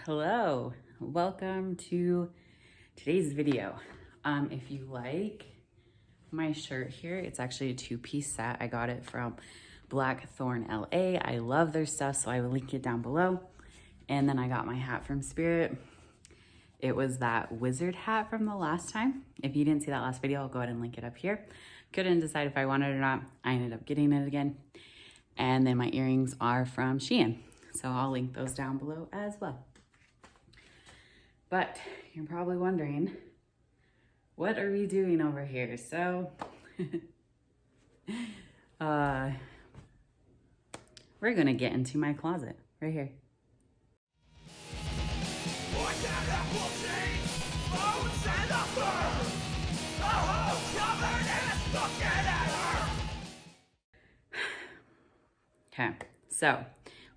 Hello, welcome to today's video. If you like my shirt here, it's actually a two-piece set. I got it from Blackthorn LA. I love their stuff, so I will link it down below. And then I got my hat from Spirit. It was that wizard hat from the last time. If you didn't see that last video, I'll go ahead and link it up here. Couldn't decide if I wanted it or not. I ended up getting it again. And then my earrings are from Shein. So I'll link those down below as well. But you're probably wondering, what are we doing over here? So we're gonna get into my closet right here. Okay, so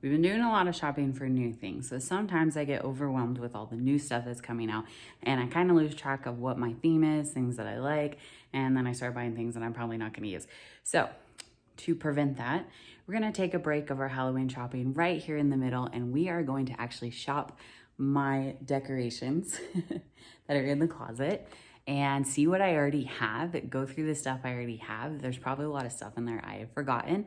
we've been doing a lot of shopping for new things. So sometimes I get overwhelmed with all the new stuff that's coming out and I kind of lose track of what my theme is, things that I like, and then I start buying things that I'm probably not gonna use. So to prevent that, we're gonna take a break of our Halloween shopping right here in the middle, and we are going to actually shop my decorations that are in the closet and see what I already have, go through the stuff I already have. There's probably a lot of stuff in there I have forgotten,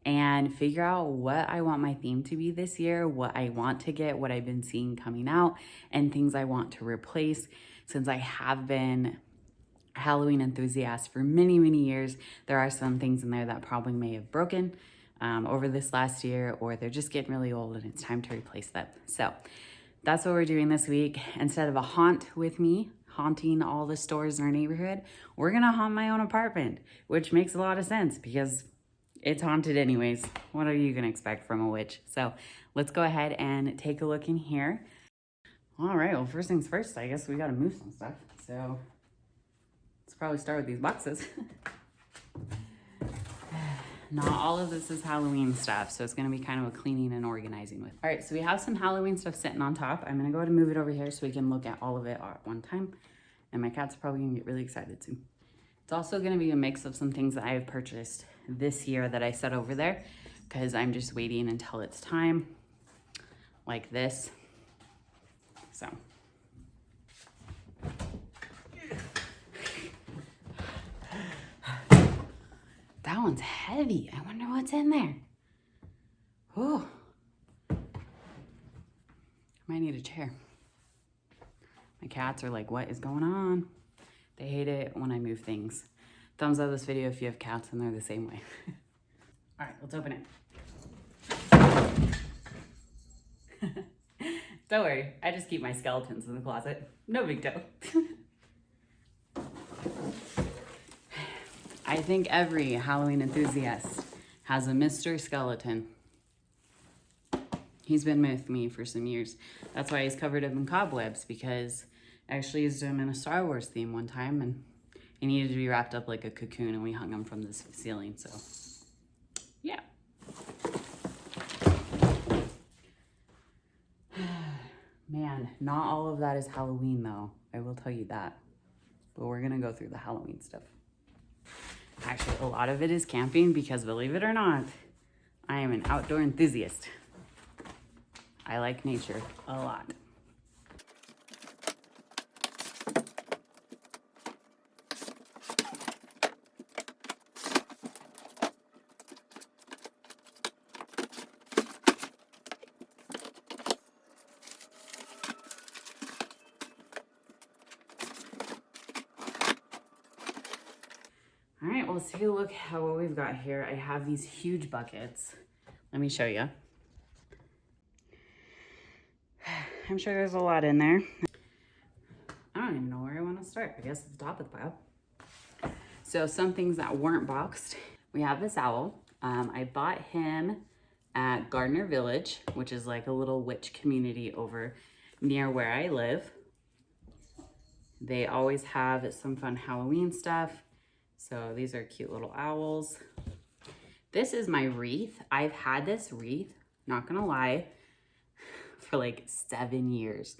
and figure out what I want my theme to be this year, what I want to get, what I've been seeing coming out, and things I want to replace. Since I have been a Halloween enthusiast for many, many years, there are some things in there that probably may have broken over this last year, or they're just getting really old and it's time to replace them. So that's what we're doing this week. Instead of a haunt with me, haunting all the stores in our neighborhood, we're gonna haunt my own apartment, which makes a lot of sense because it's haunted anyways. What are you gonna expect from a witch? So let's go ahead and take a look in here. All right, well, first things first, I guess we gotta move some stuff. So let's probably start with these boxes. Not all of this is Halloween stuff, so it's gonna be kind of a cleaning and organizing with. All right, so we have some Halloween stuff sitting on top. I'm gonna go ahead and move it over here so we can look at all of it at one time. And my cat's probably gonna get really excited soon. It's also gonna be a mix of some things that I have purchased this year that I set over there because I'm just waiting until it's time, like this. So. That one's heavy. I wonder what's in there. Oh, I might need a chair. My cats are like, what is going on? They hate it when I move things. Thumbs up this video if you have cats and they're the same way. All right, let's open it. Don't worry, I just keep my skeletons in the closet. No big deal. I think every Halloween enthusiast has a Mr. Skeleton. He's been with me for some years. That's why he's covered up in cobwebs, because I actually used him in a Star Wars theme one time and he needed to be wrapped up like a cocoon and we hung him from the ceiling, so yeah. Man, not all of that is Halloween though, I will tell you that. But we're gonna go through the Halloween stuff. Actually, a lot of it is camping because, believe it or not, I am an outdoor enthusiast. I like nature a lot. All right, well, let's take a look at what we've got here. I have these huge buckets. Let me show you. I'm sure there's a lot in there. I don't even know where I want to start. I guess at the top of the pile. So some things that weren't boxed. We have this owl. I bought him at Gardner Village, which is like a little witch community over near where I live. They always have some fun Halloween stuff. So these are cute little owls. This is my wreath. I've had this wreath, not gonna lie, for like 7 years.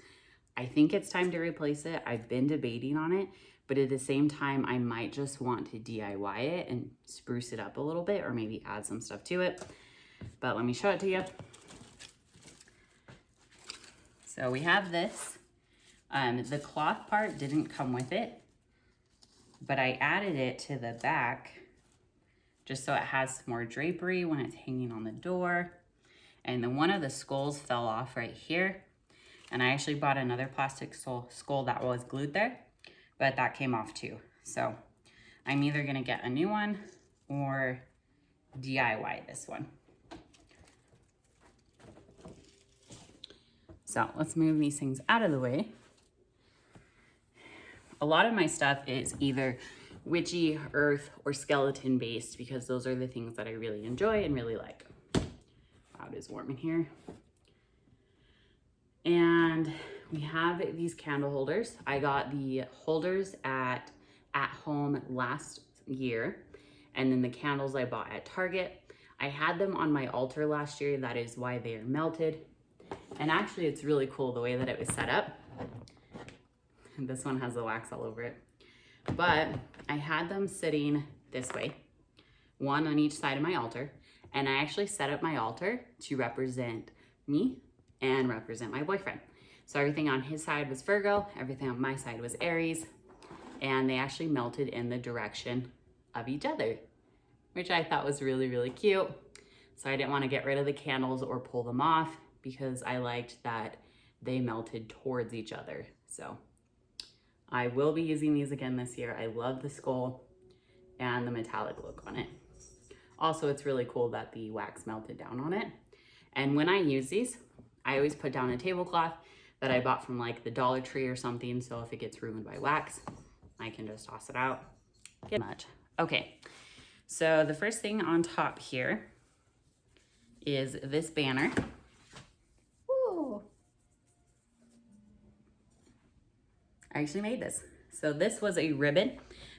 I think it's time to replace it. I've been debating on it, but at the same time, I might just want to DIY it and spruce it up a little bit, or maybe add some stuff to it. But let me show it to you. So we have this. The cloth part didn't come with it, but I added it to the back just so it has more drapery when it's hanging on the door. And then one of the skulls fell off right here. And I actually bought another plastic skull that was glued there, but that came off too. So I'm either gonna get a new one or DIY this one. So let's move these things out of the way. A lot of my stuff is either witchy, earth, or skeleton based because those are the things that I really enjoy and really like. Wow, it is warm in here. And we have these candle holders. I got the holders at home last year, and then the candles I bought at Target. I had them on my altar last year. That is why they are melted. And actually it's really cool the way that it was set up. And this one has the wax all over it. But I had them sitting this way, one on each side of my altar. And I actually set up my altar to represent me and represent my boyfriend. So everything on his side was Virgo, everything on my side was Aries, and they actually melted in the direction of each other, which I thought was really, really cute. So I didn't want to get rid of the candles or pull them off because I liked that they melted towards each other. So I will be using these again this year. I love the skull and the metallic look on it. Also, it's really cool that the wax melted down on it. And when I use these, I always put down a tablecloth that I bought from like the Dollar Tree or something. So if it gets ruined by wax, I can just toss it out. Get much. Okay, so the first thing on top here is this banner. Woo. I actually made this. So this was a ribbon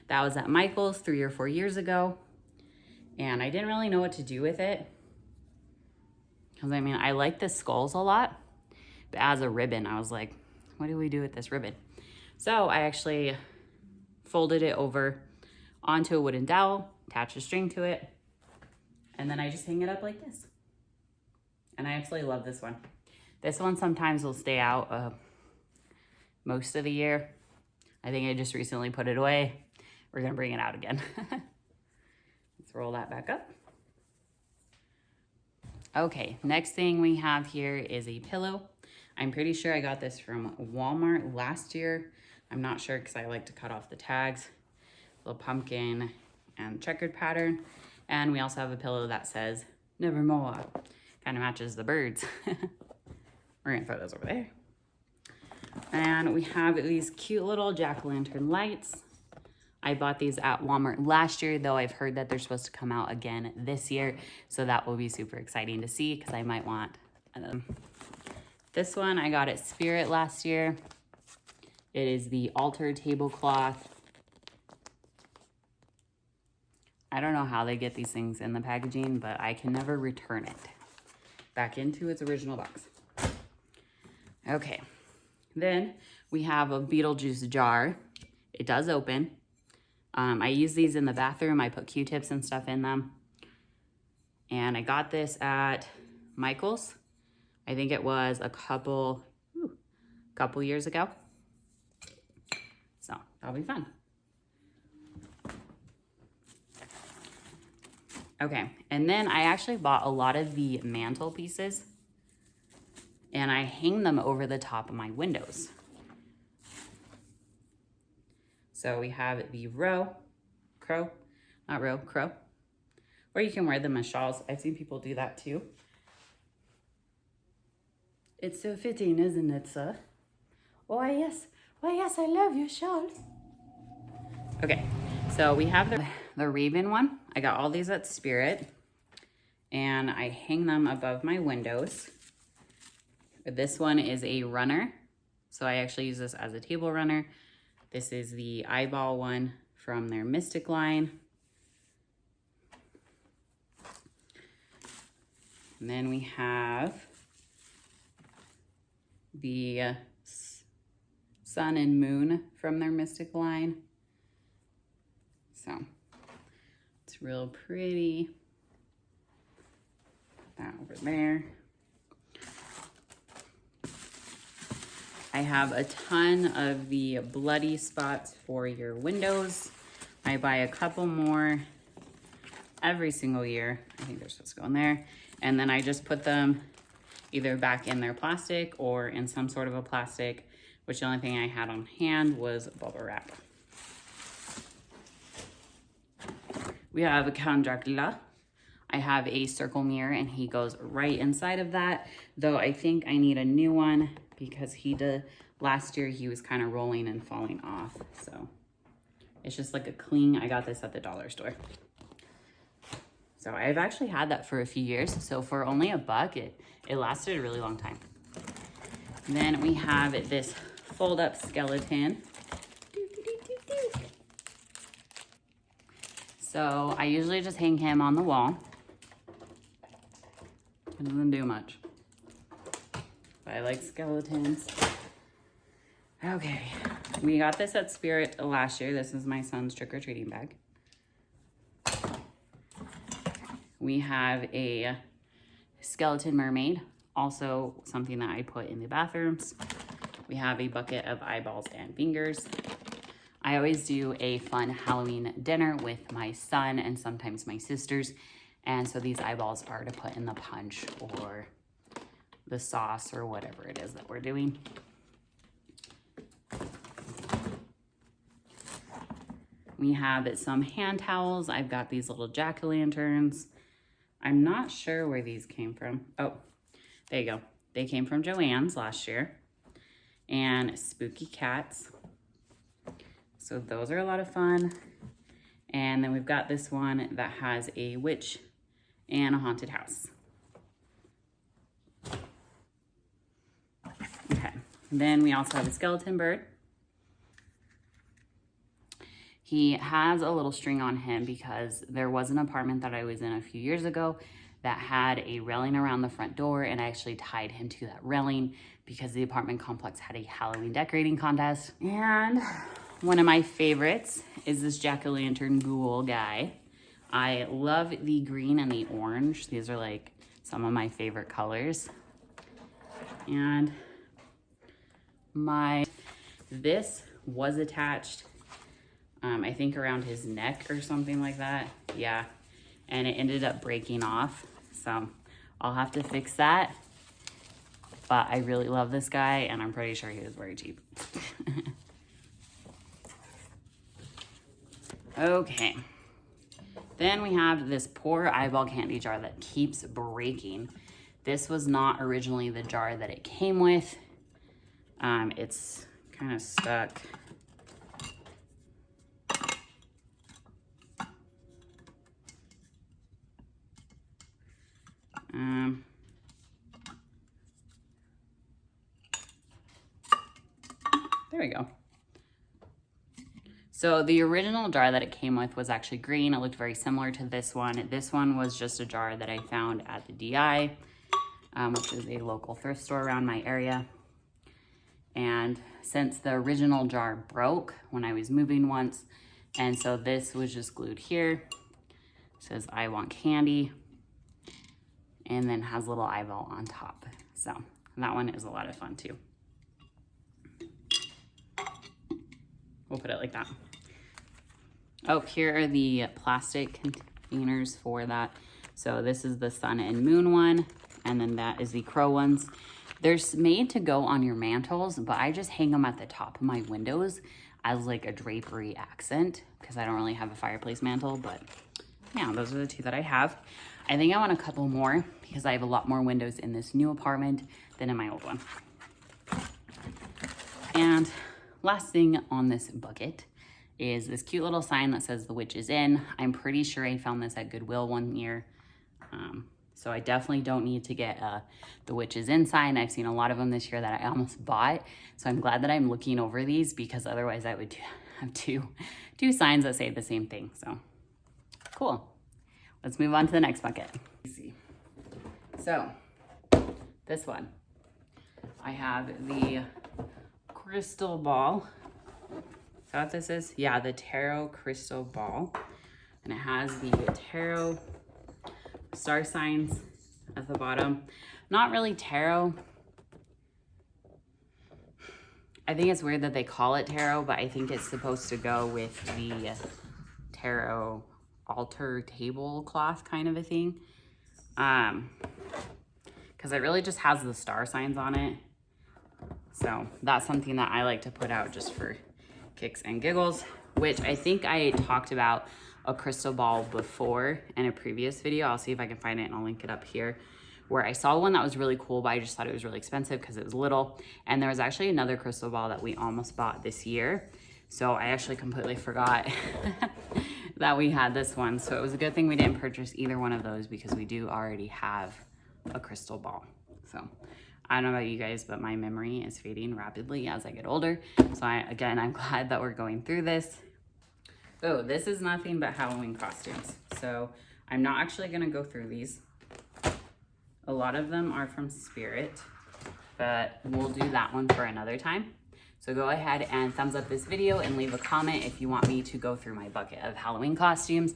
that was at Michael's 3 or 4 years ago. And I didn't really know what to do with it. Because I mean, I like the skulls a lot, but as a ribbon, I was like, what do we do with this ribbon? So I actually folded it over onto a wooden dowel, attached a string to it, and then I just hang it up like this. And I absolutely love this one. This one sometimes will stay out most of the year. I think I just recently put it away. We're gonna bring it out again. Let's roll that back up. Okay, next thing we have here is a pillow. I'm pretty sure I got this from Walmart last year. I'm not sure because I like to cut off the tags. Little pumpkin and checkered pattern. And we also have a pillow that says, nevermore. Kind of matches the birds. We're gonna throw those over there. And we have these cute little jack-o'-lantern lights. I bought these at Walmart last year, though I've heard that they're supposed to come out again this year. So that will be super exciting to see because I might want this one I got at Spirit last year. It is the Altar Tablecloth. I don't know how they get these things in the packaging, but I can never return it back into its original box. Okay, then we have a Beetlejuice jar. It does open. I use these in the bathroom. I put Q-tips and stuff in them. And I got this at Michael's. I think it was a couple years ago. So that'll be fun. Okay, and then I actually bought a lot of the mantle pieces and I hang them over the top of my windows. So we have the crow. Or you can wear them as shawls. I've seen people do that too. It's so fitting, isn't it, sir? Why, yes, I love your shawl. Okay, so we have the Raven one. I got all these at Spirit. And I hang them above my windows. This one is a runner. So I actually use this as a table runner. This is the eyeball one from their Mystic line. And then we have the sun and moon from their Mystic line. So it's real pretty. Put that over there. I have a ton of the bloody spots for your windows. I buy a couple more every single year. I think they're supposed to go in there. And then I just put them either back in their plastic or in some sort of a plastic, which the only thing I had on hand was bubble wrap. We have a Count Dracula. I have a circle mirror and he goes right inside of that, though I think I need a new one because last year he was kind of rolling and falling off. So it's just like a clean, I got this at the dollar store. So I've actually had that for a few years. So for only $1, it lasted a really long time. Then we have this fold up skeleton. So I usually just hang him on the wall. It doesn't do much. But I like skeletons. Okay, we got this at Spirit last year. This is my son's trick-or-treating bag. We have a skeleton mermaid, also something that I put in the bathrooms. We have a bucket of eyeballs and fingers. I always do a fun Halloween dinner with my son and sometimes my sisters. And so these eyeballs are to put in the punch or the sauce or whatever it is that we're doing. We have some hand towels. I've got these little jack-o'-lanterns. I'm not sure where these came from. Oh, there you go. They came from Joann's last year. And spooky cats. So those are a lot of fun. And then we've got this one that has a witch and a haunted house. Okay, then we also have a skeleton bird. He has a little string on him because there was an apartment that I was in a few years ago that had a railing around the front door, and I actually tied him to that railing because the apartment complex had a Halloween decorating contest. And one of my favorites is this jack-o'-lantern ghoul guy. I love the green and the orange. These are like some of my favorite colors. And this was attached, I think around his neck or something like that. Yeah, and it ended up breaking off. So I'll have to fix that. But I really love this guy and I'm pretty sure he was very cheap. Okay. Then we have this poor eyeball candy jar that keeps breaking. This was not originally the jar that it came with. It's kind of stuck. There we go. So the original jar that it came with was actually green. It looked very similar to this one. This one was just a jar that I found at the DI, which is a local thrift store around my area. And since the original jar broke when I was moving once, and so this was just glued here. It says, "I want candy," and then has a little eyeball on top. So that one is a lot of fun too. We'll put it like that. Oh, here are the plastic containers for that. So this is the sun and moon one, and then that is the crow ones. They're made to go on your mantles, but I just hang them at the top of my windows as like a drapery accent because I don't really have a fireplace mantle, but yeah, those are the two that I have. I think I want a couple more because I have a lot more windows in this new apartment than in my old one. And last thing on this bucket is this cute little sign that says "The Witch is In." I'm pretty sure I found this at Goodwill one year. So I definitely don't need to get "The Witch is In" sign. I've seen a lot of them this year that I almost bought. So I'm glad that I'm looking over these because otherwise I would have two signs that say the same thing. So cool. Let's move on to the next bucket. So this one, I have the crystal ball. Is that what this is? Yeah, the tarot crystal ball. And it has the tarot star signs at the bottom. Not really tarot. I think it's weird that they call it tarot, but I think it's supposed to go with the tarot altar tablecloth kind of a thing. Because it really just has the star signs on it. So that's something that I like to put out just for kicks and giggles, which I think I talked about a crystal ball before in a previous video. I'll see if I can find it and I'll link it up here, where I saw one that was really cool, but I just thought it was really expensive because it was little. And there was actually another crystal ball that we almost bought this year. So I actually completely forgot that we had this one. So it was a good thing we didn't purchase either one of those because we do already have a crystal ball. So I don't know about you guys, but my memory is fading rapidly as I get older. So I'm glad that we're going through this. Oh, this is nothing but Halloween costumes. So I'm not actually gonna go through these. A lot of them are from Spirit, but we'll do that one for another time. So go ahead and thumbs up this video and leave a comment if you want me to go through my bucket of Halloween costumes,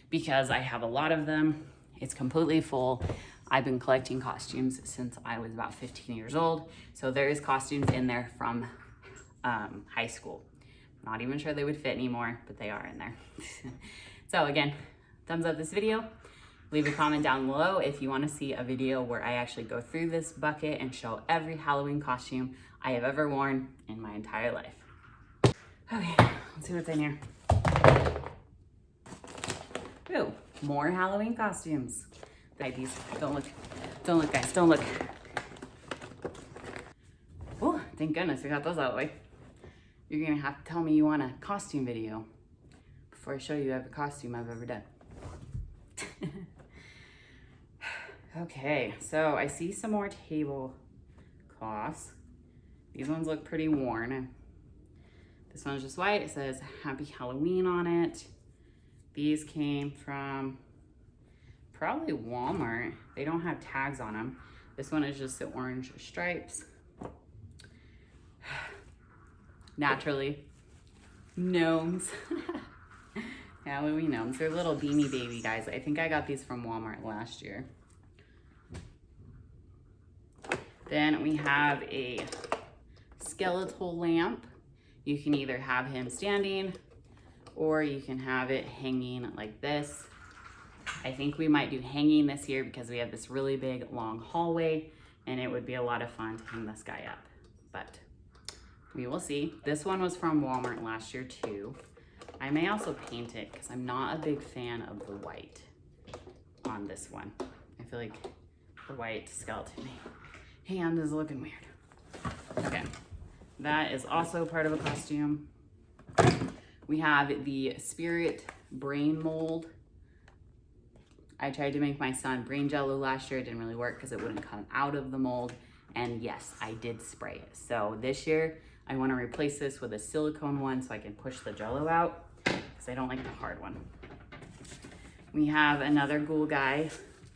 because I have a lot of them. It's completely full. I've been collecting costumes since I was about 15 years old. So there is costumes in there from high school. Not even sure they would fit anymore, but they are in there. So again, thumbs up this video. Leave a comment down below if you want to see a video where I actually go through this bucket and show every Halloween costume I have ever worn in my entire life. Okay, let's see what's in here. Ooh, more Halloween costumes. These, don't look guys, don't look. Oh, thank goodness we got those out of the way. You're gonna have to tell me you want a costume video before I show you every costume I've ever done. Okay, so I see some more tablecloths. These ones look pretty worn. This one's just white. It says Happy Halloween on it. These came from probably Walmart. They don't have tags on them. This one is just the orange stripes. Naturally, gnomes. Halloween gnomes. They're little beanie baby guys. I think I got these from Walmart last year. Then we have a skeletal lamp. You can either have him standing or you can have it hanging like this. I think we might do hanging this year because we have this really big long hallway and it would be a lot of fun to hang this guy up, but we will see. This one was from Walmart last year too. I may also paint it because I'm not a big fan of the white on this one. I feel like the white skeleton hand is looking weird. Okay, that is also part of a costume. We have the Spirit brain mold. I tried to make my son brain jello last year. It didn't really work because it wouldn't come out of the mold. And yes, I did spray it. So this year, I want to replace this with a silicone one so I can push the jello out because I don't like the hard one. We have another ghoul guy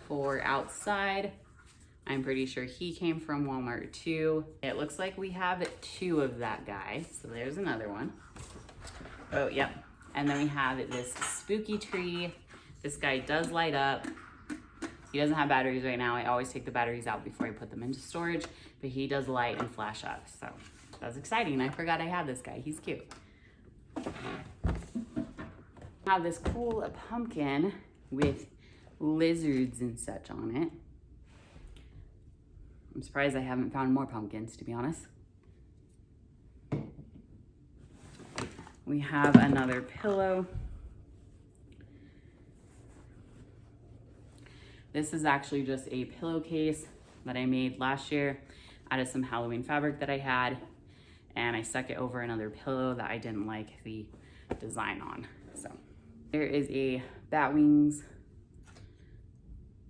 for outside. I'm pretty sure he came from Walmart too. It looks like we have 2 of that guy. So there's another one. Oh, yep. And then we have this spooky tree. This guy does light up. He doesn't have batteries right now. I always take the batteries out before I put them into storage, but he does light and flash up. So that's exciting. I forgot I had this guy. He's cute. I have this cool pumpkin with lizards and such on it. I'm surprised I haven't found more pumpkins, to be honest. We have another pillow. This is actually just a pillowcase that I made last year out of some Halloween fabric that I had, and I stuck it over another pillow that I didn't like the design on. So there is a bat wings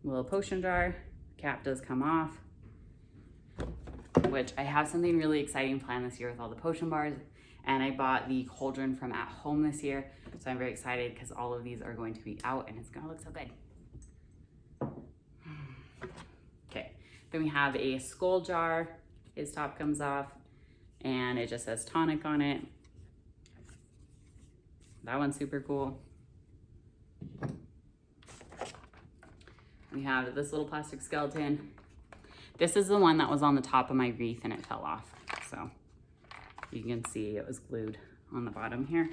little potion jar. Cap does come off, which I have something really exciting planned this year with all the potion bars, and I bought the cauldron from at home this year, so I'm very excited because all of these are going to be out and it's gonna look so good. Okay, then we have a skull jar. His top comes off and it just says tonic on it. That one's super cool. We have this little plastic skeleton. This is the one that was on the top of my wreath and it fell off. So You can see it was glued on the bottom here.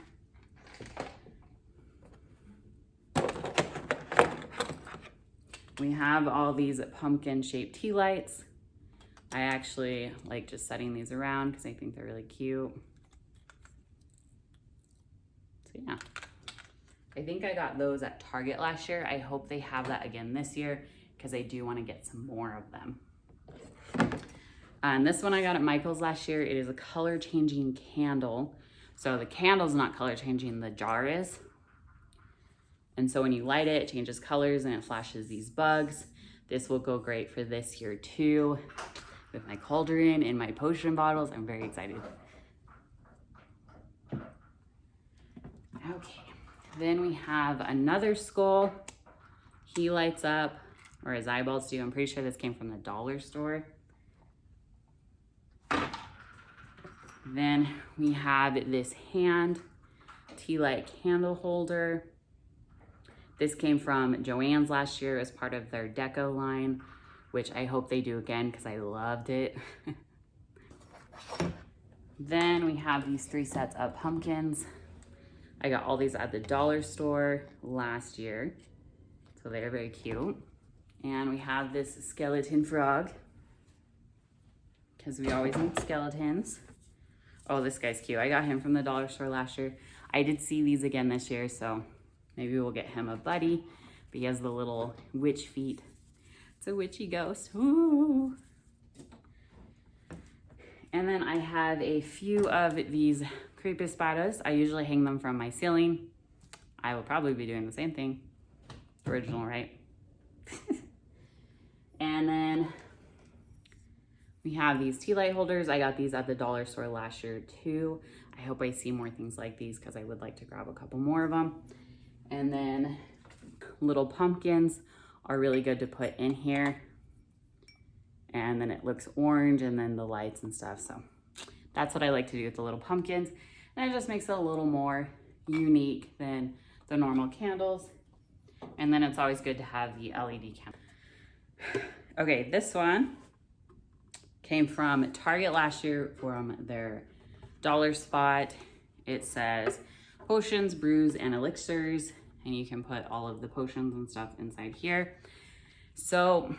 We have all these pumpkin shaped tea lights. I actually like just setting these around because I think they're really cute. So yeah, I think I got those at Target last year. I hope they have that again this year because I do want to get some more of them. And this one I got at Michael's last year. It is a color changing candle. So the candle's not color changing, the jar is. And so when you light it, it changes colors and it flashes these bugs. This will go great for this year too. With my cauldron and my potion bottles, I'm very excited. Okay, then we have another skull. He lights up, or his eyeballs do. I'm pretty sure this came from the dollar store. Then we have this hand tea light candle holder. This came from Joann's last year as part of their deco line, which I hope they do again because I loved it. Then we have these 3 sets of pumpkins. I got all these at the dollar store last year, so they're very cute. And we have this skeleton frog because we always need skeletons. Oh, this guy's cute. I got him from the dollar store last year. I did see these again this year, so maybe we'll get him a buddy. But he has the little witch feet. It's a witchy ghost. Ooh. And then I have a few of these creepy spiders. I usually hang them from my ceiling. I will probably be doing the same thing. Original, right? And then we have these tea light holders. I got these at the dollar store last year too. I hope I see more things like these because I would like to grab a couple more of them. And then little pumpkins are really good to put in here. And then it looks orange and then the lights and stuff. So that's what I like to do with the little pumpkins. And it just makes it a little more unique than the normal candles. And then it's always good to have the LED candle. Okay, this one came from Target last year from their dollar spot. It says potions, brews, and elixirs. And you can put all of the potions and stuff inside here. So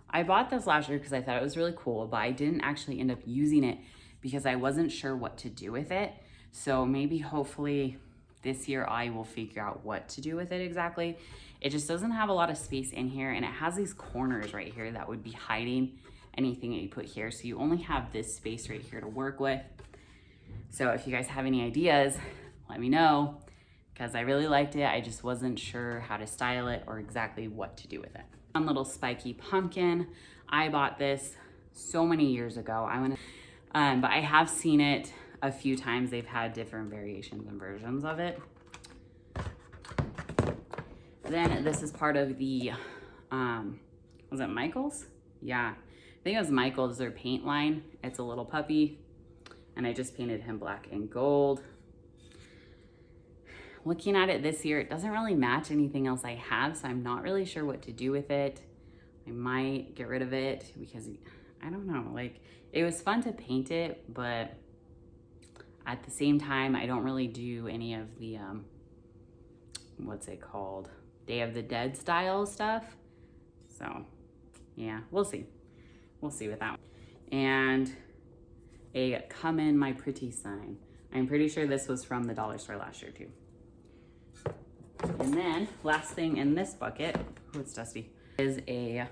I bought this last year because I thought it was really cool, but I didn't actually end up using it because I wasn't sure what to do with it. So maybe hopefully this year I will figure out what to do with it exactly. It just doesn't have a lot of space in here, and it has these corners right here that would be hiding anything that you put here. So you only have this space right here to work with. So if you guys have any ideas, let me know because I really liked it. I just wasn't sure how to style it or exactly what to do with it. One little spiky pumpkin. I bought this so many years ago. But I have seen it a few times. They've had different variations and versions of it. Then this is part of the, was it Michael's? Yeah, I think it was Michael's, their paint line. It's a little puppy, and I just painted him black and gold. Looking at it this year, it doesn't really match anything else I have, so I'm not really sure what to do with it. I might get rid of it because, I don't know, like, it was fun to paint it, but at the same time, I don't really do any of the, what's it called? Day of the Dead style stuff. So yeah, we'll see. We'll see with that one. And a come in my pretty sign. I'm pretty sure this was from the dollar store last year too. And then last thing in this bucket, oh, it's dusty, is a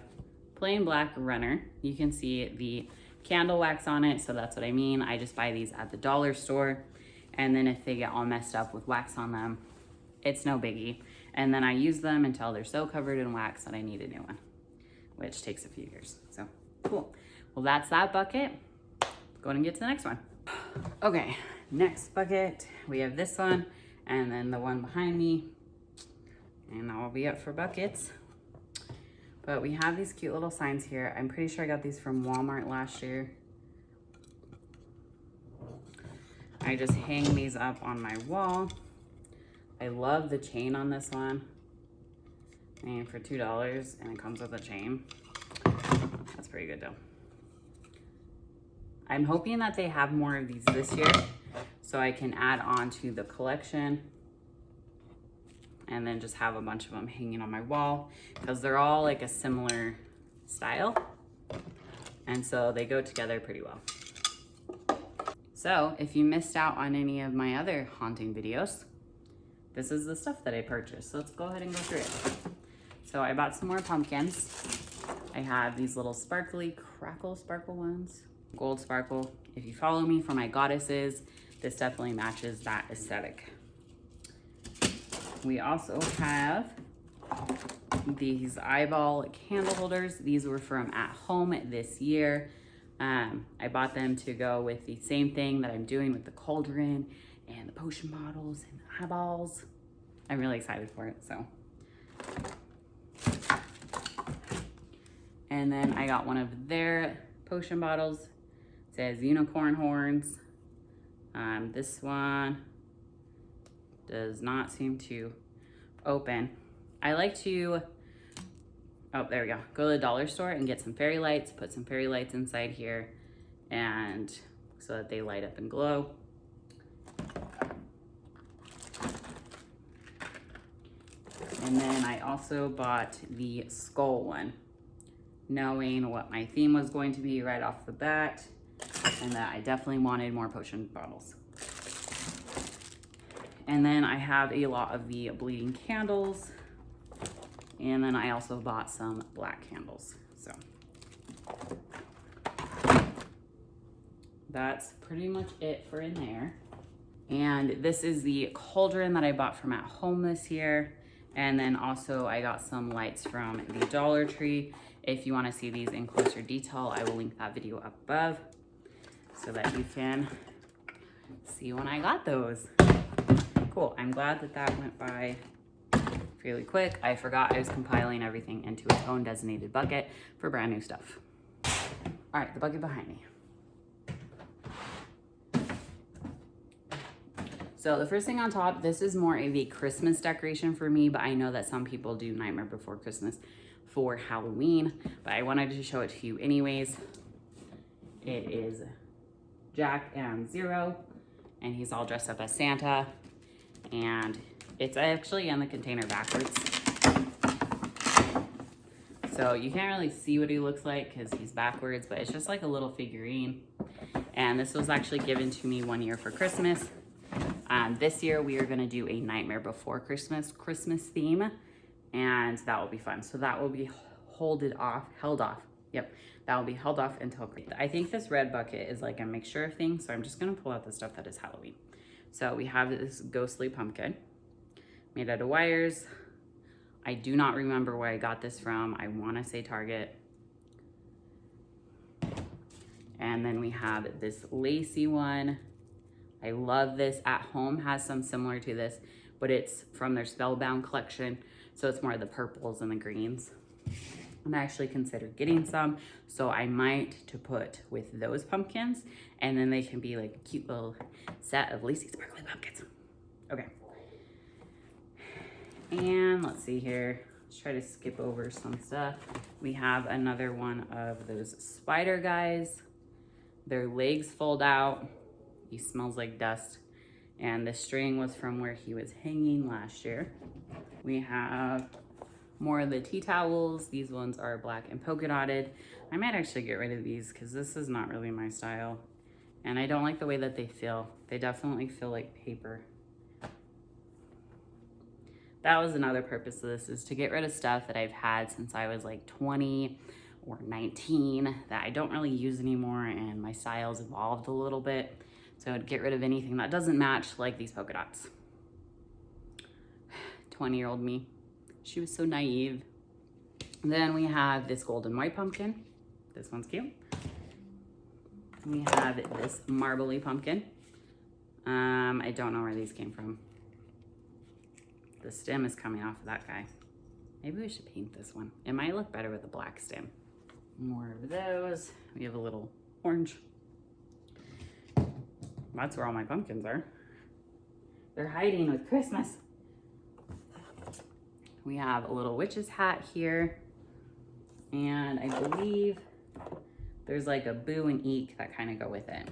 plain black runner. You can see the candle wax on it, so that's what I mean. I just buy these at the dollar store, and then if they get all messed up with wax on them, it's no biggie. And then I use them until they're so covered in wax that I need a new one, which takes a few years. So cool. Well, that's that bucket. Let's go and get to the next one. Okay, next bucket. We have this one and then the one behind me. And that will be it for buckets. But we have these cute little signs here. I'm pretty sure I got these from Walmart last year. I just hang these up on my wall. I love the chain on this one. And for $2, and it comes with a chain. That's pretty good though. I'm hoping that they have more of these this year so I can add on to the collection and then just have a bunch of them hanging on my wall because they're all like a similar style. And so they go together pretty well. So if you missed out on any of my other haunting videos, this is the stuff that I purchased. So let's go ahead and go through it. So I bought some more pumpkins. I have these little sparkly crackle sparkle ones, gold sparkle. If you follow me for my goddesses, this definitely matches that aesthetic. We also have these eyeball candle holders. These were from At Home this year. I bought them to go with the same thing that I'm doing with the cauldron and the potion bottles and the eyeballs. I'm really excited for it, so. And then I got one of their potion bottles. It says unicorn horns. This one does not seem to open. I like to, oh, there we go. Go to the dollar store and get some fairy lights, put some fairy lights inside here, and so that they light up and glow. And then I also bought the skull one, knowing what my theme was going to be right off the bat, and that I definitely wanted more potion bottles. And then I have a lot of the bleeding candles. And then I also bought some black candles. So that's pretty much it for in there. And this is the cauldron that I bought from At Home this year. And then also I got some lights from the Dollar Tree. If you want to see these in closer detail, I will link that video up above so that you can see when I got those. Cool, I'm glad that that went by fairly quick. I forgot I was compiling everything into its own designated bucket for brand new stuff. All right, the bucket behind me. So the first thing on top, this is more of a Christmas decoration for me, but I know that some people do Nightmare Before Christmas for Halloween, but I wanted to show it to you anyways. It is Jack and Zero, and he's all dressed up as Santa, and it's actually in the container backwards. So you can't really see what he looks like because he's backwards, but it's just like a little figurine. And this was actually given to me one year for Christmas. This year we are gonna do a Nightmare Before Christmas theme, and that will be fun. So that will be held off. Yep, that will be held off until Christmas. I think this red bucket is like a mixture of things, so I'm just gonna pull out the stuff that is Halloween. So we have this ghostly pumpkin made out of wires. I do not remember where I got this from. I wanna say Target. And then we have this lacy one. I love this. At Home has some similar to this, but it's from their Spellbound collection. So it's more of the purples and the greens. I'm actually considered getting some, so I might to put with those pumpkins, and then they can be like a cute little set of lacy sparkly pumpkins. Okay. And let's see here. Let's try to skip over some stuff. We have another one of those spider guys. Their legs fold out. He smells like dust. And the string was from where he was hanging last year. We have more of the tea towels. These ones are black and polka dotted. I might actually get rid of these because this is not really my style. And I don't like the way that they feel. They definitely feel like paper. That was another purpose of this, is to get rid of stuff that I've had since I was like 20 or 19 that I don't really use anymore, and my style's evolved a little bit. So I'd get rid of anything that doesn't match, like these polka dots. 20-year-old me. She was so naive. Then we have this golden white pumpkin. This one's cute. We have this marbly pumpkin. I don't know where these came from. The stem is coming off of that guy. Maybe we should paint this one. It might look better with a black stem. More of those. We have a little orange. That's where all my pumpkins are. They're hiding with Christmas. We have a little witch's hat here. And I believe there's like a boo and eek that kind of go with it.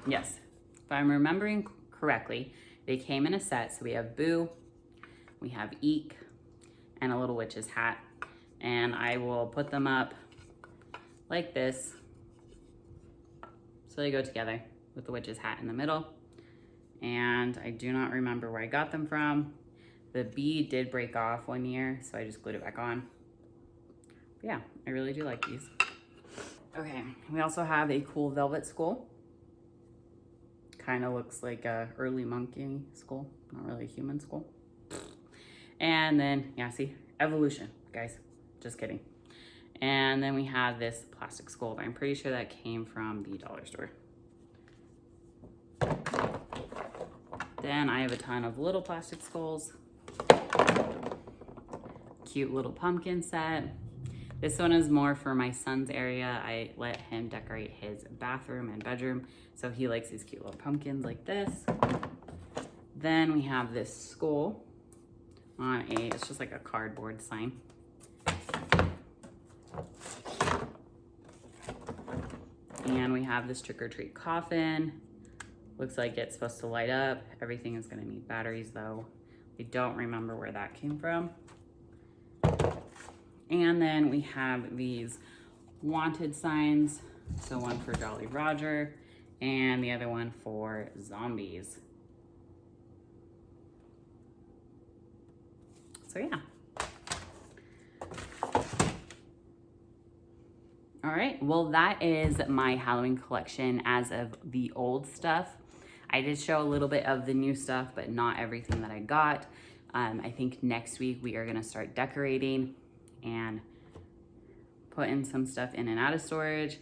Yes, if I'm remembering correctly, they came in a set. So we have boo, we have eek, and a little witch's hat. And I will put them up like this. So they go together with the witch's hat in the middle. And I do not remember where I got them from. The bead did break off one year, so I just glued it back on. But yeah, I really do like these. Okay, we also have a cool velvet skull. Kind of looks like a early monkey skull, not really a human skull. And then, yeah, see, evolution, guys, just kidding. And then we have this plastic skull, but I'm pretty sure that came from the dollar store. Then I have a ton of little plastic skulls. Cute little pumpkin set. This one is more for my son's area. I let him decorate his bathroom and bedroom, so he likes these cute little pumpkins like this. Then we have this skull on it's just like a cardboard sign. And we have this trick or treat coffin. Looks like it's supposed to light up. Everything is gonna need batteries though. We don't remember where that came from. And then we have these wanted signs. So one for Jolly Roger and the other one for zombies. So yeah. All right, well that is my Halloween collection as of the old stuff. I did show a little bit of the new stuff, but not everything that I got. I think next week we are gonna start decorating and putting some stuff in and out of storage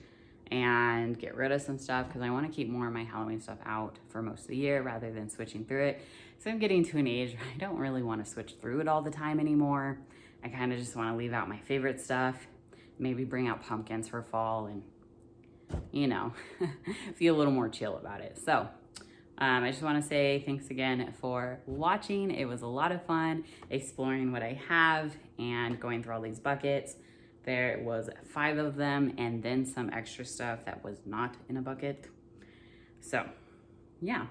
and get rid of some stuff because I want to keep more of my Halloween stuff out for most of the year rather than switching through it. So I'm getting to an age where I don't really want to switch through it all the time anymore. I kind of just want to leave out my favorite stuff, maybe bring out pumpkins for fall and, you know, feel a little more chill about it. So I just want to say thanks again for watching. It was a lot of fun exploring what I have and going through all these buckets. There was 5 of them and then some extra stuff that was not in a bucket. So yeah,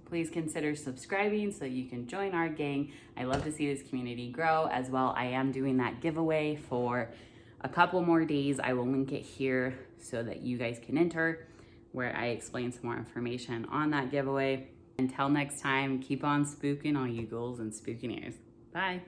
please consider subscribing so you can join our gang. I love to see this community grow as well. I am doing that giveaway for a couple more days. I will link it here so that you guys can enter, where I explain some more information on that giveaway. Until next time, keep on spooking all you ghouls and spookineers. Bye.